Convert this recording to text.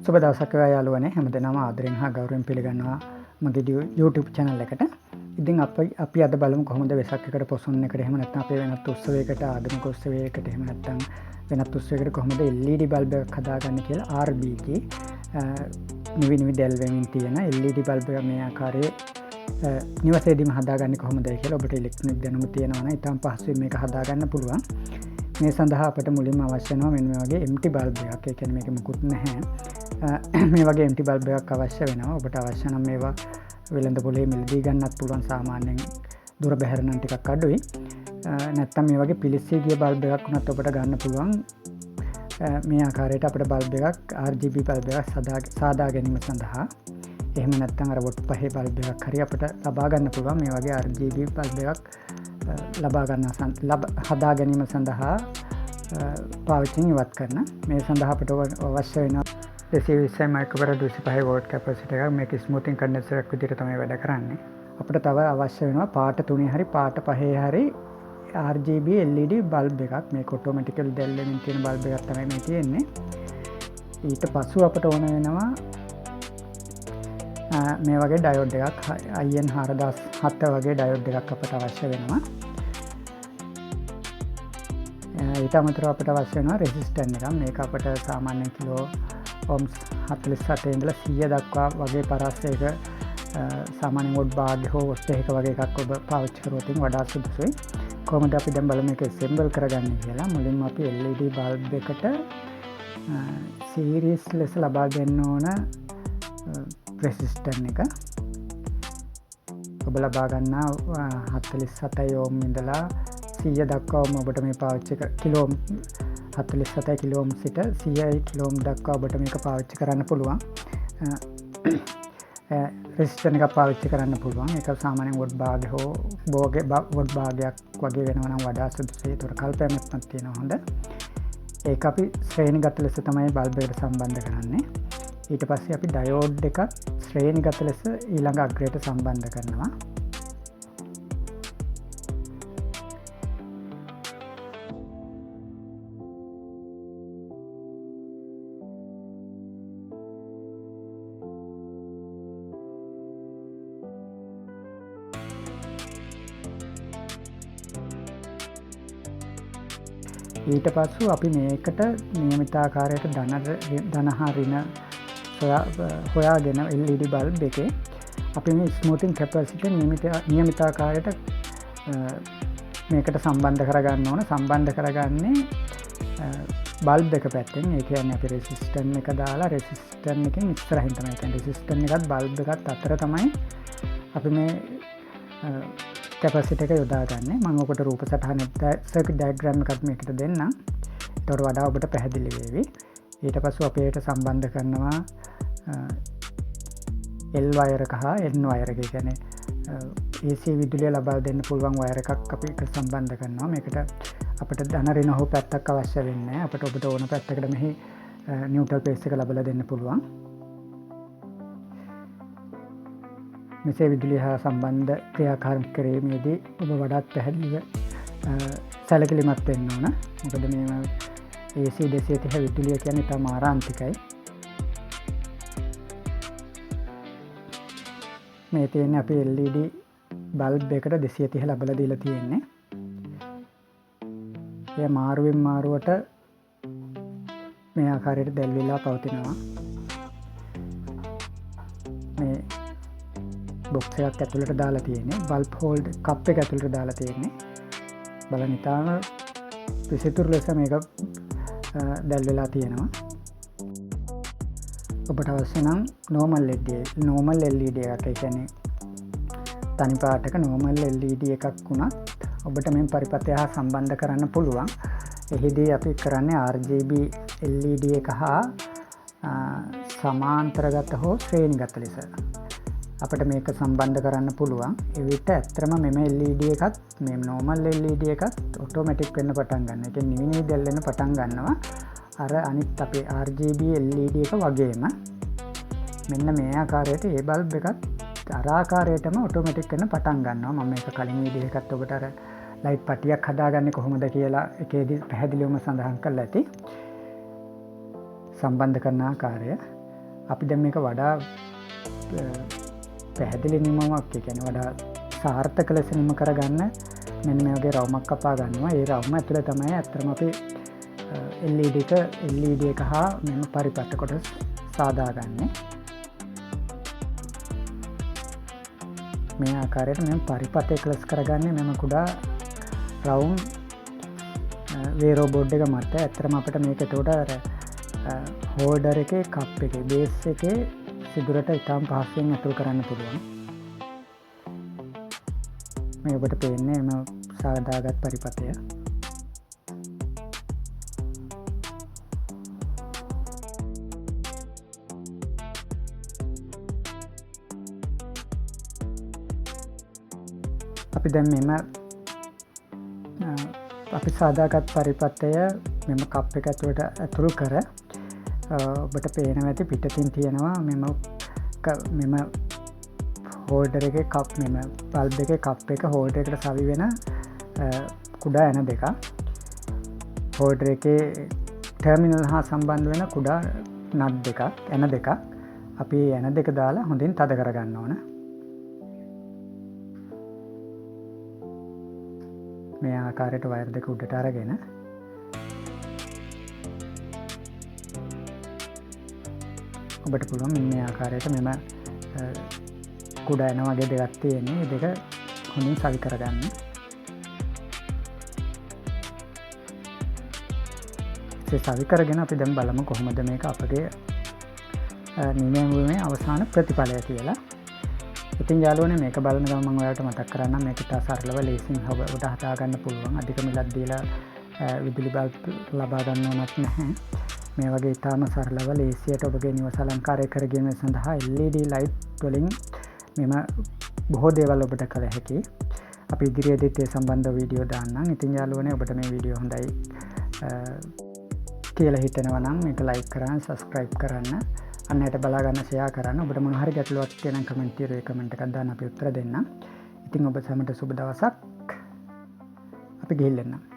සුබ දවසක් වේවා යාළුවනේ හැමදෙනාම ආදරෙන් හා ගෞරවයෙන් පිළිගන්නවා මගේ YouTube channel එකට. ඉතින් අපි අද බලමු කොහොමද වෙසක් එකට පොසොන් එකට එහෙම නැත්නම් අපේ වෙනත් උත්සවයකට ආගමික උත්සවයකට එහෙම නැත්නම් වෙනත් උත්සවයකට කොහොමද LED බල්බ් එකක් හදාගන්නේ කියලා RBG නිවි දැල් වෙමින් තියෙන LED බල්බ් එක මේ ආකාරයේ නිවසේදීම හදාගන්නේ කොහොමද කියලා ඔබට ඉලෙක්ට්‍රොනික දැනුම තියෙනවා නම් ඉතාම පහසුවෙන් මේක හදාගන්න පුළුවන්. මේ සඳහා අපට මුලින්ම අවශ්‍ය වෙනවා මෙන්න මේ වගේ empty බල්බ් එකක්. ඒ කියන්නේ මේක මුකුත් නැහැ. මේ වගේ empty බල්බ් එකක් අවශ්‍ය වෙනවා. ඔබට අවශ්‍ය නම් මේවා වෙළඳ පොලේ මිලදී ගන්නත් පුළුවන්. සාමාන්‍යයෙන් දුර බැහැර නම් ටිකක් අඩුයි. නැත්තම් මේ වගේ පිලිස්සී ගිය බල්බ් එකක් උනත් ඔබට ගන්න පුළුවන්. මේ ආකාරයට අපිට බල්බ් එකක් RGB බල්බ් එකක් සාදා ගැනීම සඳහා එහෙම නැත්තම් අර වොට් පහේ බල්බ් එකක් හරි අපිට ලබා ගන්න පුළුවන්. මේ වගේ RGB බල්බ් එකක් ලබා ගන්න හදා ගැනීම සඳහා පාවිච්චියෙන් ඉවත් කරන. මේ සඳහා අපිට අවශ්‍ය වෙන 220 මයික්‍රෝෆැරඩ් 25 වෝල්ට් කැපැසිටර් එකක්. මේක ස්මූතින් කන්ඩෙන්සර් එකක් විදිහට තමයි වැඩ කරන්නේ. අපිට තව අවශ්‍ය වෙනවා පාට 3 හරි පාට 5 හරි RGB LED බල්බ් එකක්. මේක ඔටෝමැටිකලි දැල් වෙමින් තියෙන බල්බ් එකක් තමයි මේ තියෙන්නේ. ඊට පස්සෙ අපිට ඕන වෙනවා මේ වගේ ඩයෝඩ් එකක් IN 4007 වගේ ඩයෝඩ් එකක් අපට අවශ්‍ය වෙනවා. ඊට අමතරව අපට අවශ්‍ය වෙනවා රෙසිස්ටර් එකක්. මේක අපට සාමාන්‍යයෙන් කිලෝ ohms 47 ඉඳලා 100 දක්වා වගේ පරාසයක සාමාන්‍යයෙන් වොට් භාග්‍ය හෝ වොට් එකක වගේ එකක් ඔබ පාවිච්චි කරොත් වඩා සුදුසුයි. කොහොමද අපි දැන් බලමු මේක assemble කරගන්නේ කියලා. මුලින්ම අපි LED බල්බ් එකට සීරීස් ලෙස ලබා දෙන්න ඕන රෙසිස්ටර් එක. ඔබ ලබා ගන්නා 47 ඕම් ඉඳලා 100 දක්වාම ඔබට මේ පාවිච්චි කිලෝ 47 කිලෝ ඕම් සිට 100 කිලෝ ඕම් දක්වා ඔබට මේක පාවිච්චි කරන්න පුළුවන්. රෙසිස්ටර් එකක් පාවිච්චි කරන්න පුළුවන්. ඒක සාමාන්‍යයෙන් වොට් භාගය හෝ වොට් භාගයක් වගේ වෙනවා නම් වඩා සුදුසුයි. ඒතර කල්පනාවක් තියෙනවා හොඳ. ඒක අපි ශ්‍රේණිගත ලෙස තමයි බල්බ් එකට සම්බන්ධ කරන්නේ. ඊට පස්සේ අපි ඩයෝඩ් එකක් ශ්‍රේණිගත ලෙස ඊළඟ අග්‍රයට සම්බන්ධ කරනවා. ඊට පස්සෙ අපි මේකට නියමිත ආකාරයට ධන හා ඍණ හොයාගෙන LED බල්බ් එකේ අපි මේ ස්මූතින් කැපැසිටර් නියමිත ආකාරයට මේකට සම්බන්ධ කරගන්න ඕන. සම්බන්ධ කරගන්නේ බල්බ් එක පැත්තෙන්. ඒ කියන්නේ අපි රෙසිස්ටර් එක දාලා රෙසිස්ටර් එකෙන් ඉස්සරහින් තමයි. ඒ කියන්නේ රෙසිස්ටර් එකත් බල්බ් එකත් අතර තමයි අපි මේ කැපැසිටර් එක යොදාගන්නේ. මම ඔකට රූප සටහන සර්කිට් ඩයග්‍රෑම් එකක් මේකට දෙන්නම්. ඒකට වඩා ඔබට පැහැදිලි වේවි. ඊට පස්සේ අපි ඒකට සම්බන්ධ කරනවා L වයර් එක හා N වයර් එක. කියන්නේ AC විදුලිය ලබා දෙන්න පුළුවන් වයර් එකක් අපි එකට සම්බන්ධ කරනවා. මේකට අපිට ධන ඍණ හෝ පැත්තක් අවශ්‍ය වෙන්නේ නැහැ. අපිට ඔබට ඕන පැත්තකට මෙහි නියුට්‍රල් පේස් එක ලබා දෙන්න පුළුවන්. මෙසේ විදුලිය හා සම්බන්ධ ක්‍රියාකාරී කිරීමේදී ඔබ වඩාත් පැහැදිලිව සැලකිලිමත් වෙන්න ඕන. මොකද මේ AC 230 විදුලිය කියන්නේ ඉතාම ආරාන්තිකයි. මේ තියෙන්නේ අපි LED බල්බ් එකට 230 ලබලා දීලා තියෙන්නේ. එය මාරුවෙන් මාරුවට මේ ආකාරයට දැල් වෙලා පවතිනවා. මේ බොක්ස් එකක් ඇතුළට දාලා තියෙන්නේ. බල්බ් හෝල්ඩ් කප් එක ඇතුළට දාලා තියෙන්නේ. බලන්න ඉතාලම විසිතුරු ලෙස මේක දැල් වෙලා තියෙනවා. ඔබට අවශ්‍ය නම් normal LED එකක්. ඒ කියන්නේ තනි පාටක normal LED එකක් වුණත් ඔබට මේ පරිපථය හා සම්බන්ධ කරන්න පුළුවන්. එහිදී අපි කරන්නේ RGB LED එක හා සමාන්තරගත හෝ ශ්‍රේණිගත ලෙස අපිට මේක සම්බන්ධ කරන්න පුළුවන්. ඒ විට ඇත්තටම මෙම LED එකත් මේ normal LED එකත් ඔටෝමැටික් වෙන්න පටන් ගන්නවා. ඒ කියන්නේ නිවි දැල් වෙන්න පටන් ගන්නවා. අර අනිත් අපේ RGB LED එක වගේම මෙන්න මේ ආකාරයට ඒ බල්බ් එකත් අර ආකාරයටම ඔටෝමැටික් වෙන්න පටන් ගන්නවා. මම මේක කලින් වීඩියෝ එකත් ඔබට අර ලයිට් පටියක් හදාගන්නේ කොහොමද කියලා එකේදී පැහැදිලිවම සඳහන් කරලා ඇති. සම්බන්ධ කරන ආකාරය අපි දැන් මේක වඩා පැහැදිලි නිමමක් කියන්නේ වඩා සාර්ථක ලෙස නිම කරගන්න මෙන්න මේ වගේ රවුමක් කපා ගන්නවා. ඒ රවුම ඇතුලේ තමයි අත්‍තරම අපි LED එක හා මෙම පරිපත්ත කොටස් සාදාගන්නේ. මේ ආකාරයට මෙම පරිපත්ත එකලස් කරගන්නේ මෙම කුඩා රවුම් වේරෝ බෝඩ් එක මත. ඇත්තරම අපිට මේක එතකොට හෝල්ඩර් එකේ කප් එකේ බේස් එකේ සිදුරට ඉතාම පහසුවෙන් ඇතුල් කරන්න පුළුවන්. මේ ඔබට පේන්නේ එම සාදාගත් පරිපතය. අපි දැන් මෙම අපි සාදාගත් පරිපත්තය මෙම කප් එක ඇතුළට ඇතුළු කර ඔබට පේනවා ඇති පිටතින් තියෙනවා මෙම හෝල්ඩර් එකේ කප් මෙම බල්බ් එකේ කප් එක හෝල්ඩර් එකට සවි වෙන කුඩා ඇන දෙක. හෝල්ඩර් එකේ ටර්මිනල් හා සම්බන්ධ වෙන කුඩා නට් දෙකක් ඇන දෙකක් අපි ඇන දෙක දාලා හොඳින් තද කරගන්න ඕන. මේ ආකාරයට වයර් දෙක උඩට අරගෙන ඔබට පුළුවන් මේ ආකාරයට මෙම කුඩා එන වගේ දෙකක් තියෙන්නේ. ඒ දෙක හොඳින් සවි කරගන්න. ඒ සවි කරගෙන අපි දැන් බලමු කොහොමද මේක අපගේ නිමැවුමේ අවසාන ප්‍රතිඵලය කියලා. ඉතින් යාළුවනේ මේක බලන ගමන් මම ඔයාලට මතක් කරන්නම් මේක ඉතා සරලව ලේසියෙන් ඔබට හදා ගන්න පුළුවන්. අධික මිලක් දීලා විදුලි බල්බ් ලබා ගන්න ඕනත් නැහැ. මේ වගේ ඉතාම සරලව ලේසියට ඔබගේ නිවස අලංකාරය කර ගැනීම සඳහා LED ලයිට් වලින් මෙම බොහෝ දේවල් ඔබට කළ හැකි. අපි ඉදිරියේදීත් ඒ සම්බන්ධ වීඩියෝ දාන්නම්. ඉතින් යාළුවනේ ඔබට මේ වීඩියෝ හොඳයි කියලා හිතෙනවා නම් මේක ලයික් කරන්න, සබ්ස්ක්‍රයිබ් කරන්න, අන්නයට බලා ගන්න ෂෙයා කරන්න. ඔබට මොන හරි ගැටලුවක් තියෙනම් කමෙන්ට් තියරේ කමෙන්ට් එකක් දාන්න අපි උත්තර දෙන්නම්. ඉතින් ඔබ සැමට සුබ දවසක්. අපි ගිහින් එන්නම්.